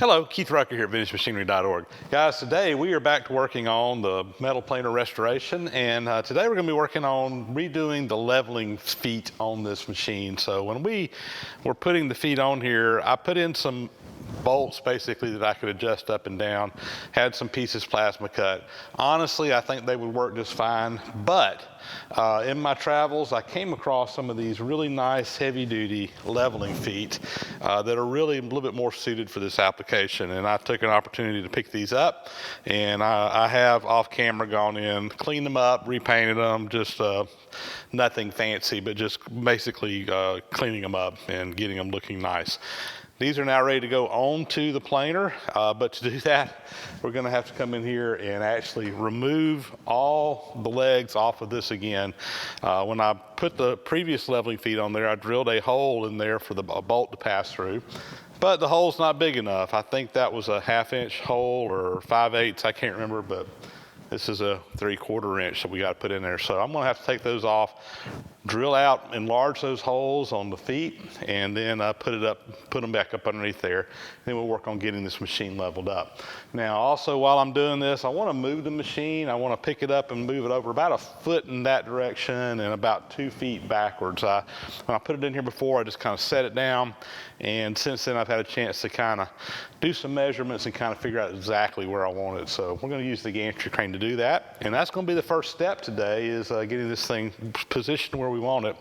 Hello, Keith Rucker here at VintageMachinery.org. Guys, today we are back to working on the metal planer restoration, and today we're going to be working on redoing the leveling feet on this machine. So when we were putting the feet on here, I put in some bolts basically that I could adjust up and down, had some pieces plasma cut. Honestly, I think they would work just fine, but in my travels, I came across some of these really nice heavy-duty leveling feet that are really a little bit more suited for this application, and I took an opportunity to pick these up, and I have off-camera gone in, cleaned them up, repainted them, just nothing fancy, but just basically cleaning them up and getting them looking nice. These are now ready to go onto the planer, but to do that, we're going to have to come in here and actually remove all the legs off of this again. When I put the previous leveling feet on there, I drilled a hole in there for the bolt to pass through, but the hole's not big enough. I think that was a 1/2 inch hole or 5/8, I can't remember, but this is a 3/4 inch that we got to put in there. So I'm going to have to take those off, drill out, enlarge those holes on the feet, and then put them back up underneath there. Then we'll work on getting this machine leveled up. Now, also while I'm doing this, I want to move the machine. I want to pick it up and move it over about 1 foot in that direction and about 2 feet backwards. When I put it in here before, I just kind of set it down, and since then I've had a chance to kind of do some measurements and kind of figure out exactly where I want it. So we're going to use the gantry crane to do that, and that's going to be the first step today, is getting this thing positioned where we want it.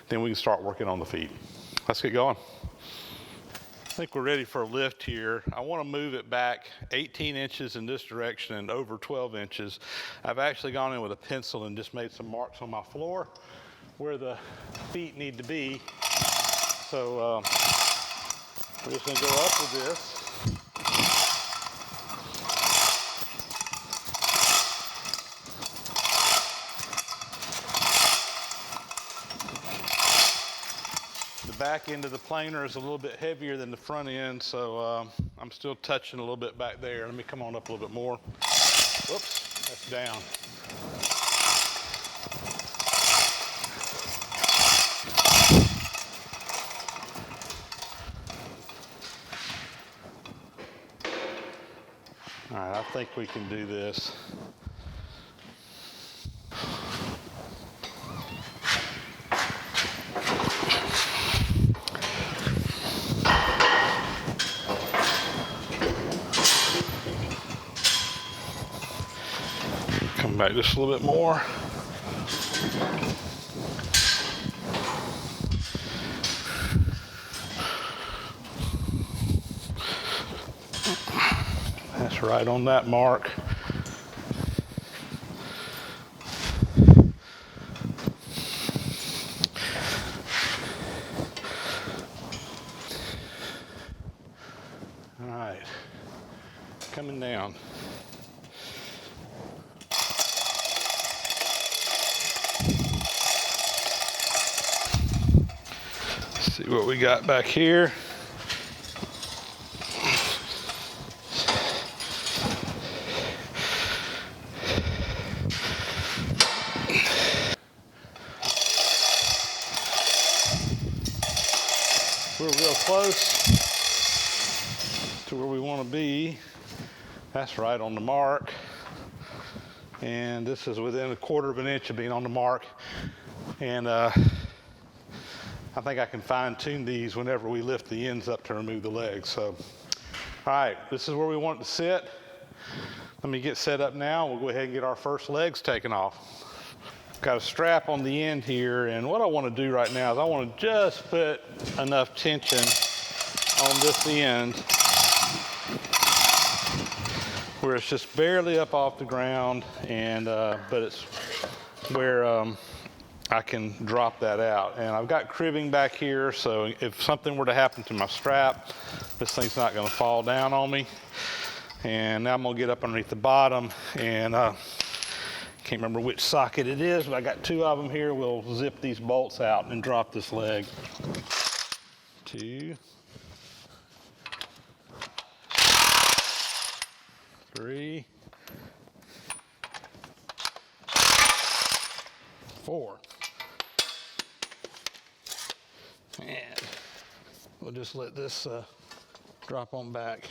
Then we can start working on the feet. Let's get going. I think we're ready for a lift here. I want to move it back 18 inches in this direction and over 12 inches. I've actually gone in with a pencil and just made some marks on my floor where the feet need to be. So we're just going to go up with this. The back end of the planer is a little bit heavier than the front end, so I'm still touching a little bit back there. Let me come on up a little bit more. Whoops, that's down. All right, I think we can do this. Come back just a little bit more. That's right on that mark. All right, coming down. See what we got back here. We're real close to where we want to be. That's right on the mark. And this is within 1/4 inch of being on the mark. And I think I can fine tune these whenever we lift the ends up to remove the legs. So, all right, this is where we want it to sit. Let me get set up now. We'll go ahead and get our first legs taken off. Got a strap on the end here, and what I want to do right now is I want to just put enough tension on this end where it's just barely up off the ground, and but it's where I can drop that out. And I've got cribbing back here, so if something were to happen to my strap, this thing's not going to fall down on me. And now I'm going to get up underneath the bottom, and can't remember which socket it is, but I got 2 of them here. We'll zip these bolts out and drop this leg. 2, 3, 4. And we'll just let this drop on back.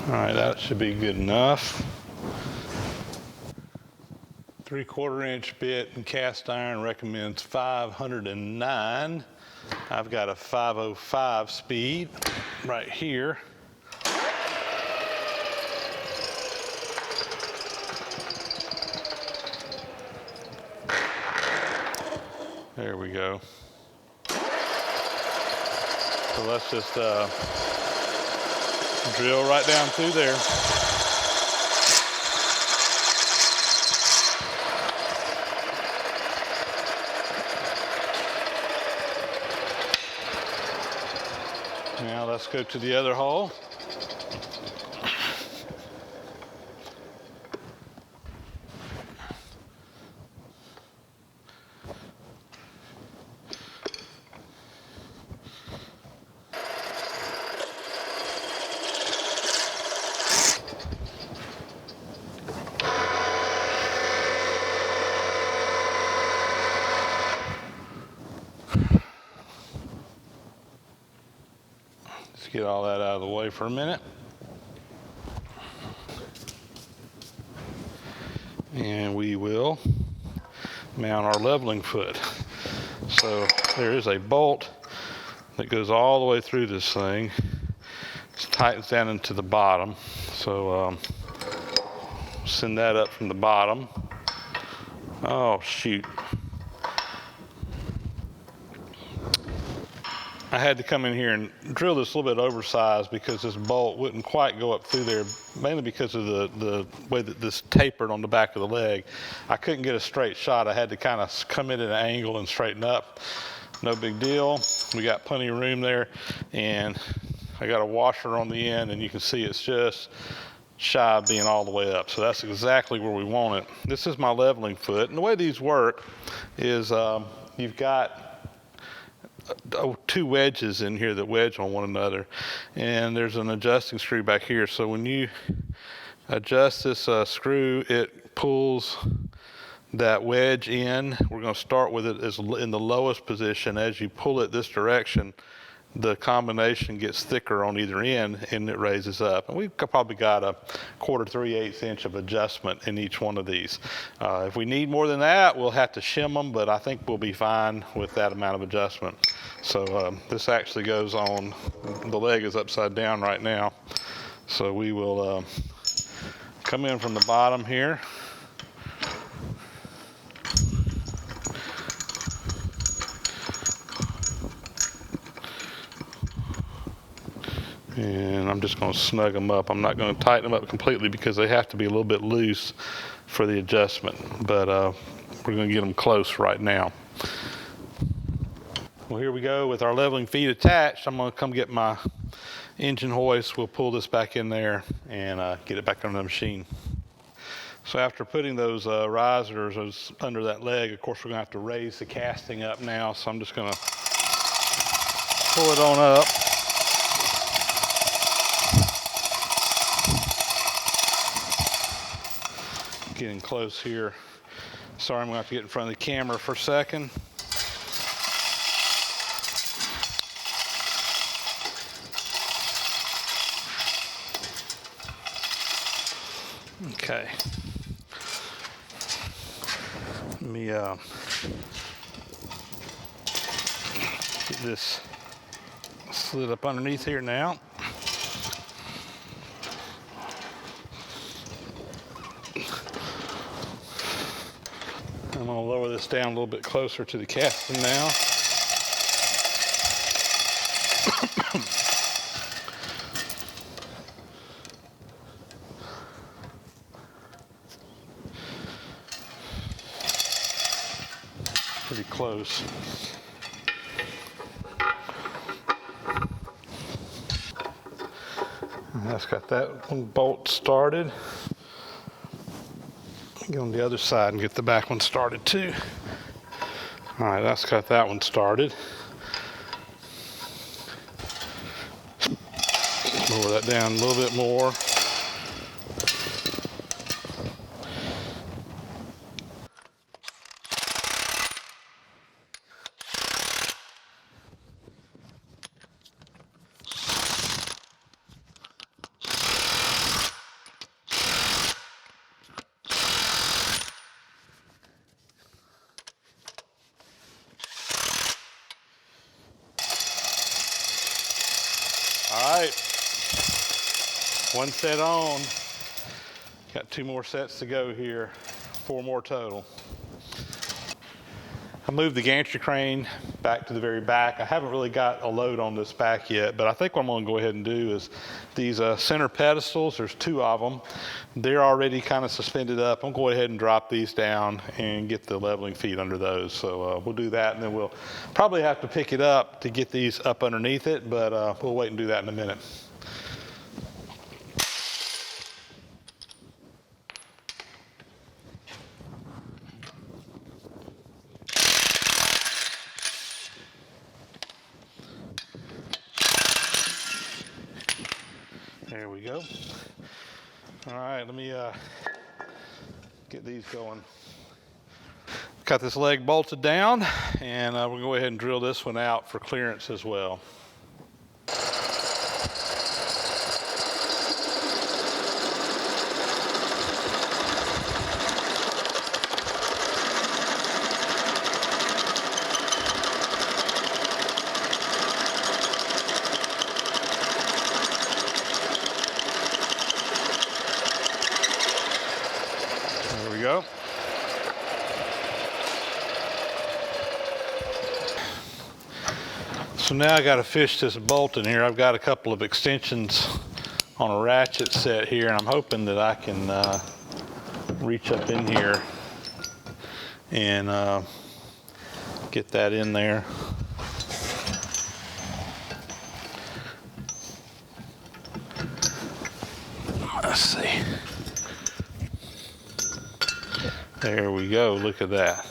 All right, that should be good enough. 3/4 inch bit and cast iron recommends 509. I've got a 505 speed right here. There we go. So let's just drill right down through there. Now let's go to the other hole. Let's get all that out of the way for a minute. And we will mount our leveling foot. So there is a bolt that goes all the way through this thing. It tightens down into the bottom. So send that up from the bottom. Oh, shoot. I had to come in here and drill this a little bit oversized because this bolt wouldn't quite go up through there, mainly because of the way that this tapered on the back of the leg. I couldn't get a straight shot. I had to kind of come in at an angle and straighten up. No big deal. We got plenty of room there, and I got a washer on the end, and you can see it's just shy of being all the way up. So that's exactly where we want it. This is my leveling foot, and the way these work is you've got two wedges in here that wedge on one another, and there's an adjusting screw back here. So when you adjust this screw, it pulls that wedge in. We're going to start with it as in the lowest position. As you pull it this direction, the combination gets thicker on either end and it raises up. And we've probably got a 1/4 3/8 inch of adjustment in each one of these. If we need more than that, we'll have to shim them, but I think we'll be fine with that amount of adjustment. So this actually goes on, the leg is upside down right now. So we will come in from the bottom here. And I'm just going to snug them up. I'm not going to tighten them up completely because they have to be a little bit loose for the adjustment. But we're going to get them close right now. Well, here we go with our leveling feet attached. I'm going to come get my engine hoist. We'll pull this back in there and get it back on the machine. So after putting those risers under that leg, of course, we're going to have to raise the casting up now. So I'm just going to pull it on up. Getting close here. Sorry, I'm going to have to get in front of the camera for a second. Okay. Let me get this slid up underneath here now. I'm going to lower this down a little bit closer to the casting now. Pretty close. And that's got that one bolt started. Go on the other side and get the back one started too. All right, that's got that one started. Lower that down a little bit more. One set on. Got 2 more sets to go here. 4 more total. I moved the gantry crane back to the very back. I haven't really got a load on this back yet, but I think what I'm going to go ahead and do is these center pedestals, there's 2 of them. They're already kind of suspended up. I'm going to go ahead and drop these down and get the leveling feet under those. So we'll do that, and then we'll probably have to pick it up to get these up underneath it, but we'll wait and do that in a minute. There we go. All right, let me get these going. Got this leg bolted down, and we're going to go ahead and drill this one out for clearance as well. There we go. So now I got to fish this bolt in here. I've got a couple of extensions on a ratchet set here, and I'm hoping that I can reach up in here and get that in there. Let's see. There we go. Look at that.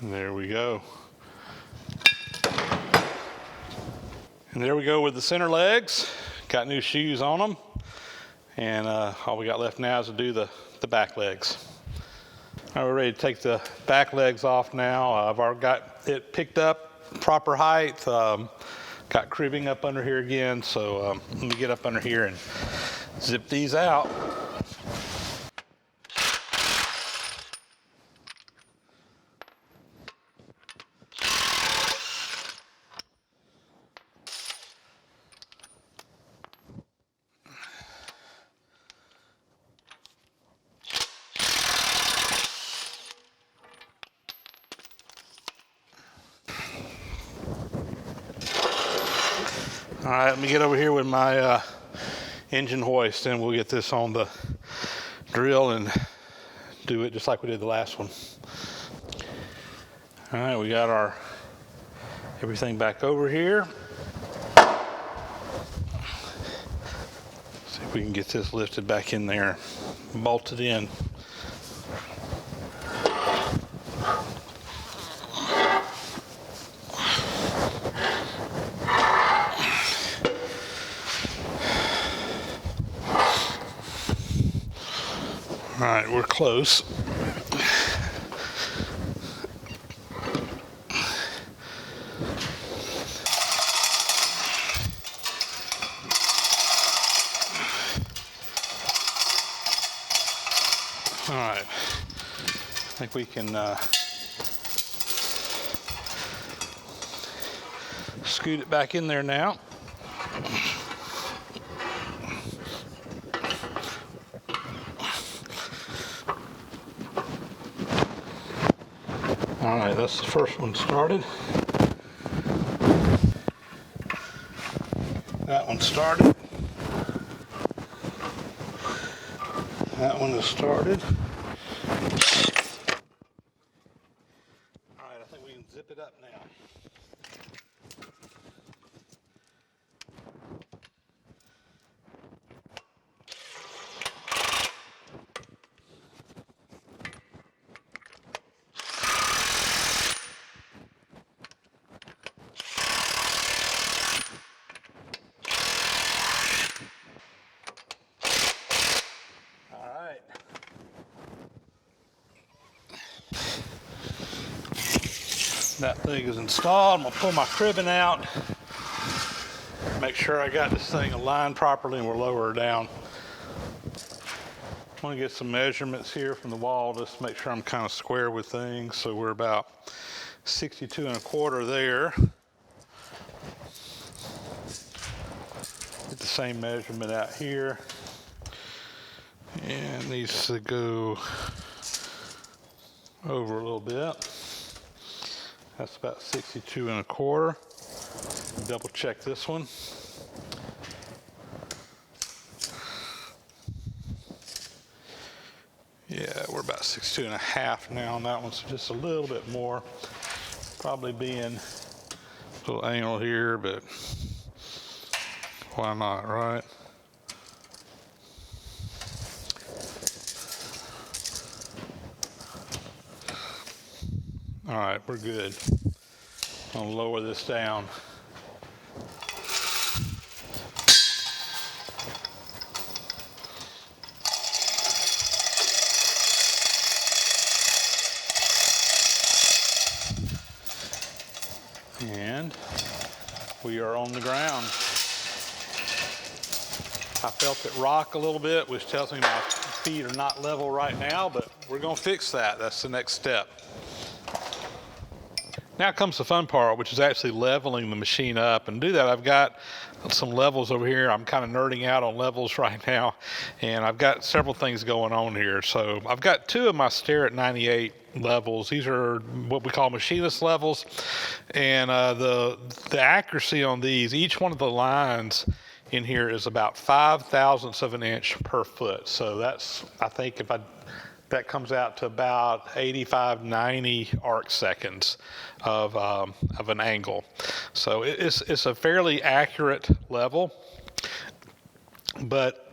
There we go. And there we go with the center legs. Got new shoes on them. And all we got left now is to do the back legs. All right, we're ready to take the back legs off now. I've already got it picked up, proper height. Got cribbing up under here again. So let me get up under here and zip these out. All right, let me get over here with my engine hoist, and we'll get this on the drill and do it just like we did the last one. All right, we got our everything back over here. See if we can get this lifted back in there, bolted in. All right, we're close. All right, I think we can scoot it back in there now. All right, that's the first one started. That one started. That one is started. All right, I think we can zip it up now. That thing is installed. I'm gonna pull my cribbing out. Make sure I got this thing aligned properly, and we'll lower her down. I want to get some measurements here from the wall just to make sure I'm kind of square with things. So we're about 62.25 there. Get the same measurement out here. And it needs to go over a little bit. That's about 62.25. Double check this one. Yeah, we're about 62.5 now on that one, so just a little bit more. Probably being a little anal here, but why not, right? All right, we're good. I'm gonna lower this down. And we are on the ground. I felt it rock a little bit, which tells me my feet are not level right now, but we're gonna fix that. That's the next step. Now comes the fun part, which is actually leveling the machine up. And to do that, I've got some levels over here. I'm kind of nerding out on levels right now, and I've got several things going on here. So I've got two of my stair at 98 levels. These are what we call machinist levels, and the accuracy on these, each one of the lines in here is about 5/1000ths of an inch per foot. So that's, I think that comes out to about 85, 90 arc seconds of an angle. So it's a fairly accurate level, but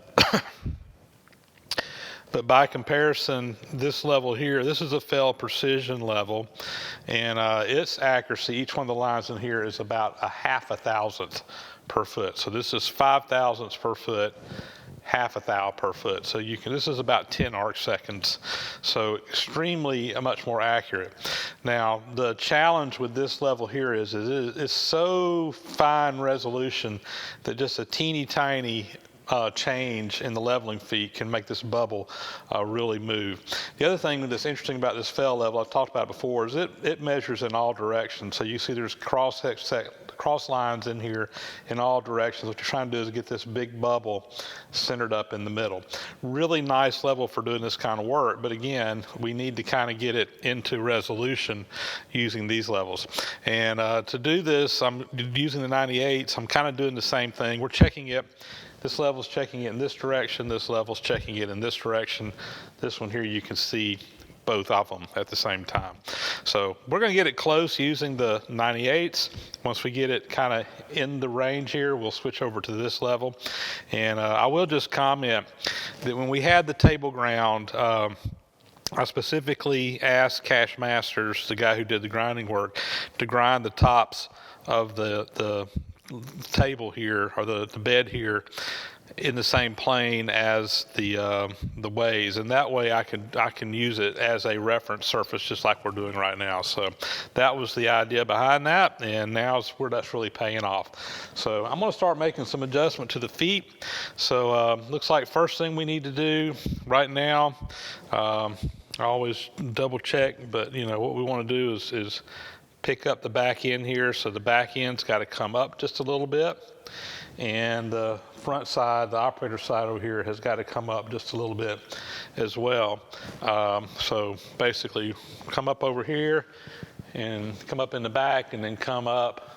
but by comparison, this level here, this is a fell precision level, and its accuracy, each one of the lines in here is about 0.5 per foot. So this is 5/1000ths per foot, 0.5 thou per foot. So this is about 10 arc seconds. So extremely much more accurate. Now, the challenge with this level here is it's so fine resolution that just a teeny tiny change in the leveling feet can make this bubble really move. The other thing that's interesting about this fell level, I've talked about before, is it measures in all directions. So you see there's cross lines in here in all directions. What you're trying to do is get this big bubble centered up in the middle. Really nice level for doing this kind of work, but again, we need to kind of get it into resolution using these levels. And to do this, I'm using the 98s. I'm kind of doing the same thing. We're checking it. This level's checking it in this direction. This level's checking it in this direction. This one here, you can see both of them at the same time. So we're going to get it close using the 98s. Once we get it kind of in the range here, we'll switch over to this level. And I will just comment that when we had the table ground, I specifically asked Cash Masters, the guy who did the grinding work, to grind the tops of the table here, or the bed here, in the same plane as the ways, and that way I can use it as a reference surface, just like we're doing right now. So that was the idea behind that, and now is where that's really paying off. So I'm going to start making some adjustment to the feet. So looks like first thing we need to do right now, I always double check, but what we want to do is pick up the back end here. So the back end's got to come up just a little bit, and the front side, the operator side over here, has got to come up just a little bit as well. So basically come up over here and come up in the back, and then come up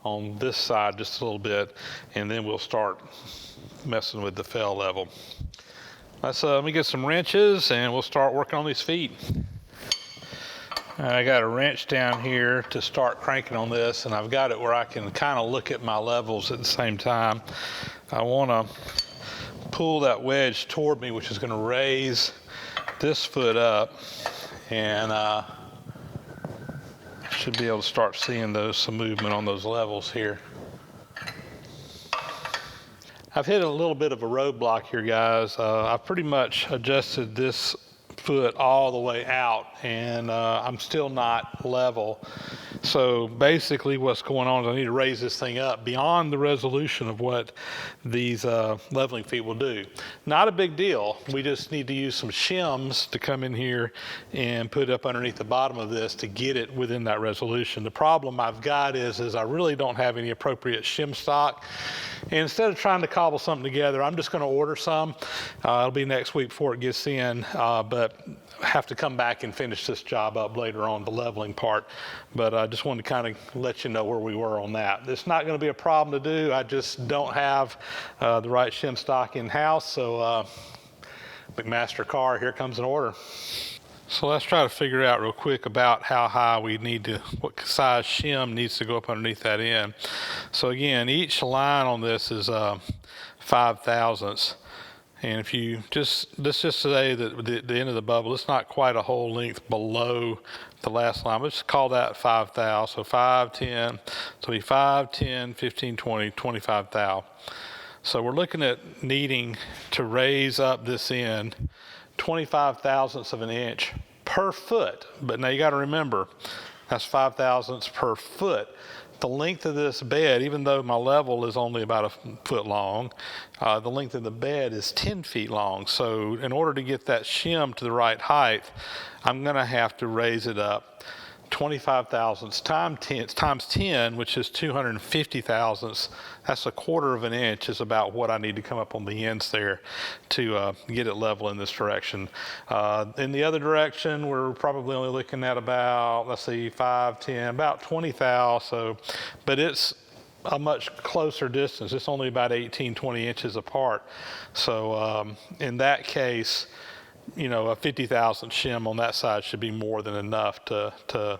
on this side just a little bit, and then we'll start messing with the fell level. Let me get some wrenches and we'll start working on these feet. I got a wrench down here to start cranking on this, and I've got it where I can kind of look at my levels at the same time. I want to pull that wedge toward me, which is going to raise this foot up, and should be able to start seeing some movement on those levels here. I've hit a little bit of a roadblock here, guys. I've pretty much adjusted this foot all the way out, and I'm still not level. So basically what's going on is I need to raise this thing up beyond the resolution of what these leveling feet will do. Not a big deal. We just need to use some shims to come in here and put up underneath the bottom of this to get it within that resolution. The problem I've got is I really don't have any appropriate shim stock. And instead of trying to cobble something together, I'm just going to order some. It'll be next week before it gets in, but have to come back and finish this job up later on, the leveling part. But I just wanted to kind of let you know where we were on that. It's not going to be a problem to do. I just don't have the right shim stock in-house. So McMaster-Carr, here comes an order. So let's try to figure out real quick about how high we need to, what size shim needs to go up underneath that end. So again, each line on this is 5 thousandths. And if you let's just say that the end of the bubble, it's not quite a whole length below the last line. Let's call that 5 thou. So 5, 10, so it'll be 5, 10, 15, 20, 25 thou. So we're looking at needing to raise up this end 25 thousandths of an inch per foot. But now you got to remember, that's 5 thousandths per foot. The length of this bed, even though my level is only about a foot long, the length of the bed is 10 feet long. So in order to get that shim to the right height, I'm going to have to raise it up 25 thousandths times 10, which is 250 thousandths. That's a quarter of an inch is about what I need to come up on the ends there to get it level in this direction. In the other direction, we're probably only looking at about, let's see, 5, 10, about 20 thou. So, but it's a much closer distance. It's only about 18, 20 inches apart. So in that case, you know, a 50 thousandth shim on that side should be more than enough to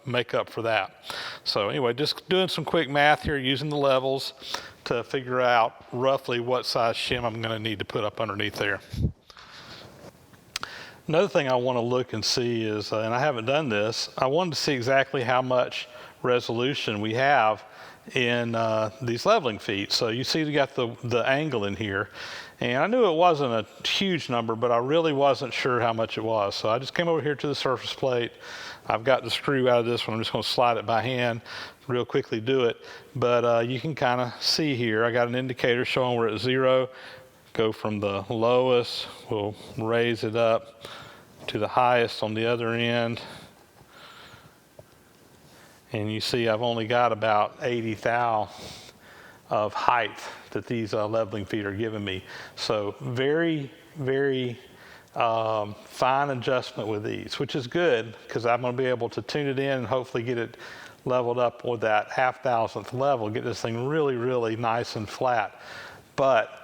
make up for that. So anyway, just doing some quick math here using the levels to figure out roughly what size shim I'm going to need to put up underneath there. Another thing I want to look and see is, and I haven't done this, I wanted to see exactly how much resolution we have in these leveling feet. So you see we got the angle in here. And I knew it wasn't a huge number, but I really wasn't sure how much it was. So I just came over here to the surface plate. I've got the screw out of this one. I'm just going to slide it by hand, real quickly do it. But you can kind of see here, I got an indicator showing we're at 0. Go from the lowest, we'll raise it up to the highest on the other end. And you see I've only got about 80 thou of height that these leveling feet are giving me. So very, very fine adjustment with these, which is good because I'm going to be able to tune it in and hopefully get it leveled up with that 1/2 thousandth level, get this thing really, really nice and flat. But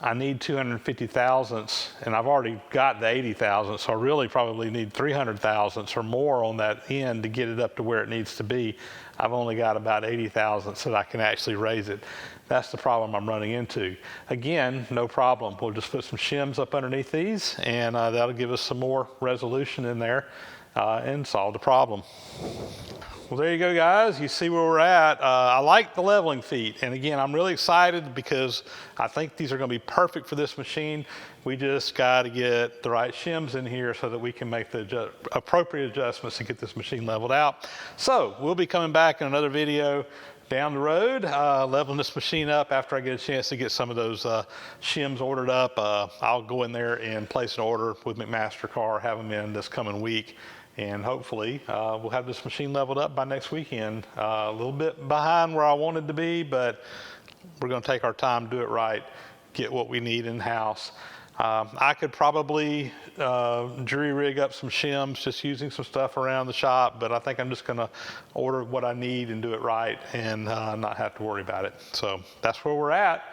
I need 250 thousandths, and I've already got the 80 thousandths, so I really probably need 300 thousandths or more on that end to get it up to where it needs to be. I've only got about 80 thousandths that I can actually raise it. That's the problem I'm running into. Again, no problem. We'll just put some shims up underneath these, and that'll give us some more resolution in there and solve the problem. Well, there you go, guys. You see where we're at. I like the leveling feet. And again, I'm really excited because I think these are going to be perfect for this machine. We just got to get the right shims in here so that we can make the appropriate adjustments to get this machine leveled out. So we'll be coming back in another video down the road, leveling this machine up after I get a chance to get some of those shims ordered up. I'll go in there and place an order with McMaster-Carr, have them in this coming week. And hopefully we'll have this machine leveled up by next weekend. A little bit behind where I wanted to be, but we're going to take our time, do it right, get what we need in-house. I could probably jury rig up some shims just using some stuff around the shop, but I think I'm just going to order what I need and do it right and not have to worry about it. So that's where we're at,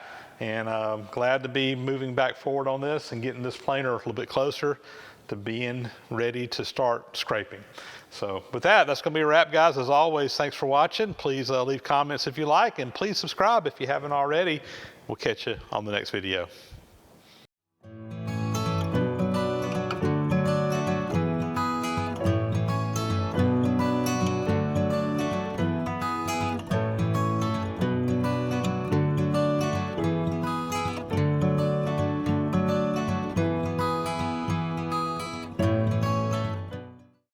and I'm glad to be moving back forward on this and getting this planer a little bit closer to being ready to start scraping. So with that, that's going to be a wrap, guys. As always, thanks for watching. Please leave comments if you like, and please subscribe if you haven't already. We'll catch you on the next video.